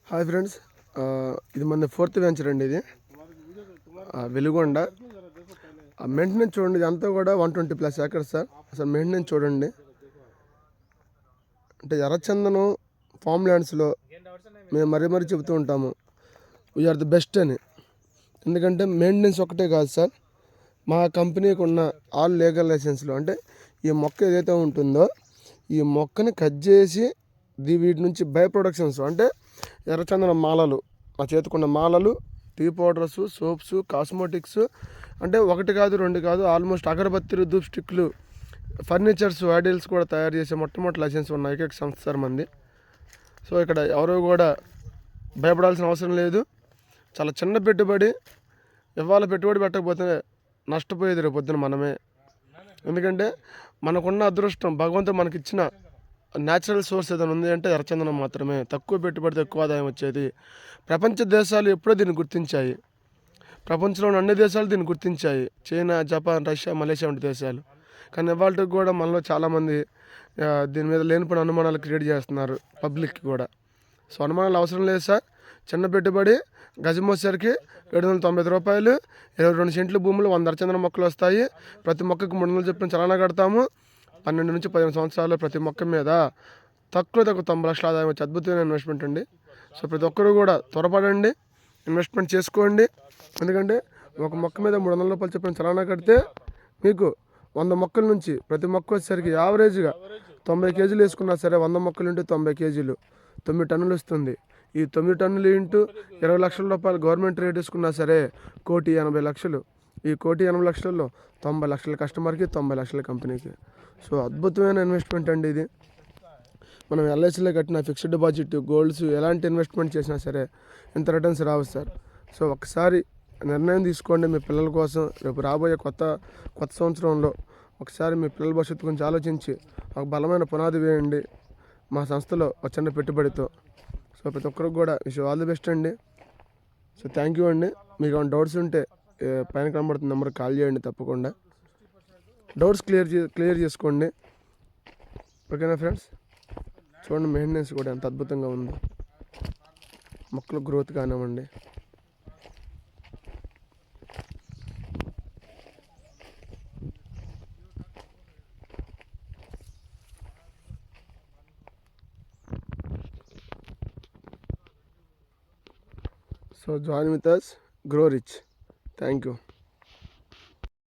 Hi friends, ఇది మన fourth venture అండి. ఇది వెలుగొండ. మెయింటెనెన్స్ చూడండి, ఇదంతా కూడా 120+ ఏకర్స్ సార్. అసలు మెయింటెనెన్స్ చూడండి. అంటే ఎర్రచందనం ఫామ్ ల్యాండ్స్లో మేము మరీ చెబుతూ ఉంటాము, వీఆర్ ది బెస్ట్ అని. ఎందుకంటే మెయింటెనెన్స్ ఒకటే కాదు సార్, మా కంపెనీకి ఉన్న ఆల్ లీగల్ లైసెన్స్లో అంటే ఈ మొక్క ఏదైతే ఉంటుందో ఈ మొక్కని కట్ చేసి వీటి నుంచి బై ప్రొడక్షన్స్ అంటే ఎర్రచందనం మాలలు, మా చేతికున్న మాలలు, టీ పౌడర్స్, సోప్స్, కాస్మోటిక్స్, అంటే ఒకటి కాదు రెండు కాదు, ఆల్మోస్ట్ అగరబత్తిలు, ధూప్ స్టిక్లు, ఫర్నిచర్స్, ఐడియల్స్ కూడా తయారు చేసే మొట్టమొదటి లైసెన్స్ ఉన్న ఏకైక సంస్థ సార్ మంది. సో ఇక్కడ ఎవరు కూడా భయపడాల్సిన అవసరం లేదు. చాలా చిన్న పెట్టుబడి, ఇవాళ పెట్టుబడి పెట్టకపోతే నష్టపోయేది రేపు పొద్దున మనమే. ఎందుకంటే మనకున్న అదృష్టం, భగవంతుడు మనకిచ్చిన న్యాచురల్ సోర్స్ ఏదైనా ఉంది అంటే ఎర్రచందనం మాత్రమే. తక్కువ పెట్టుబడితో ఎక్కువ ఆదాయం వచ్చేది. ప్రపంచ దేశాలు ఎప్పుడో దీన్ని గుర్తించాయి. ప్రపంచంలోని అన్ని దేశాలు దీన్ని గుర్తించాయి, చైనా, జపాన్, రష్యా, మలేషియా వంటి దేశాలు. కానీ ఇవాళకి కూడా మనలో చాలామంది దీని మీద లేనిపోయిన అనుమానాలు క్రియేట్ చేస్తున్నారు పబ్లిక్కి కూడా. సో అనుమానాలు అవసరం లేదు సార్. చిన్న పెట్టుబడి, గజం వచ్చేసరికి 795 రూపాయలు, 22 సెంట్ల భూములు 100 అరచందనం మొక్కలు వస్తాయి. ప్రతి మొక్కకు 300 చెప్పిన చలానా కడతాము. 12 నుంచి 15 సంవత్సరాలు ప్రతి మొక్క మీద తక్కువ 90 లక్షల ఆదాయం వచ్చే అద్భుతమైన ఇన్వెస్ట్మెంట్ అండి. సో ప్రతి ఒక్కరు కూడా త్వరపడండి, ఇన్వెస్ట్మెంట్ చేసుకోండి. ఎందుకంటే ఒక మొక్క మీద 300 రూపాయలు చెప్పిన చలానా కడితే మీకు 100 మొక్కల నుంచి ప్రతి మొక్క వచ్చేసరికి యావరేజ్గా 90 కేజీలు వేసుకున్నా సరే, 100 మొక్కలు ఉంటే 90 కేజీలు 9 టన్నులు వస్తుంది. ఈ 9 టన్నులు ఇంటూ 20 లక్షల రూపాయలు గవర్నమెంట్ రేట్ వేసుకున్నా సరే 1,80,00,000. ఈ 1,80,00,000లో 90 లక్షల కస్టమర్కి, 90 లక్షల కంపెనీకి. సో అద్భుతమైన ఇన్వెస్ట్మెంట్ అండి ఇది. మనం ఎల్ఐసిలో కట్టిన ఫిక్స్డ్ డిపాజిట్, గోల్డ్స్, ఎలాంటి ఇన్వెస్ట్మెంట్ చేసినా సరే ఇంత రిటర్న్స్ రావు సార్. సో ఒకసారి నిర్ణయం తీసుకోండి మీ పిల్లల కోసం. రేపు రాబోయే కొత్త సంవత్సరంలో ఒకసారి మీ పిల్లల భవిష్యత్తు గురించి ఆలోచించి ఒక బలమైన పునాది వేయండి మా సంస్థలో ఒక చిన్న పెట్టుబడితో. సో ప్రతి ఒక్కరికి కూడా ఆల్ ది బెస్ట్ అండి. సో థ్యాంక్ యూ అండి. మీకు ఏమైనా డౌట్స్ ఉంటే పైన కనబడుతున్న నెంబర్కి కాల్ చేయండి. తప్పకుండా డౌట్స్ క్లియర్ చేసుకోండి. ఓకేనా ఫ్రెండ్స్? చూడండి మెయింటెనెన్స్ కూడా ఎంత అద్భుతంగా ఉందో, మొక్కల గ్రోత్ కానివ్వండి. So join with us, grow rich. Thank you.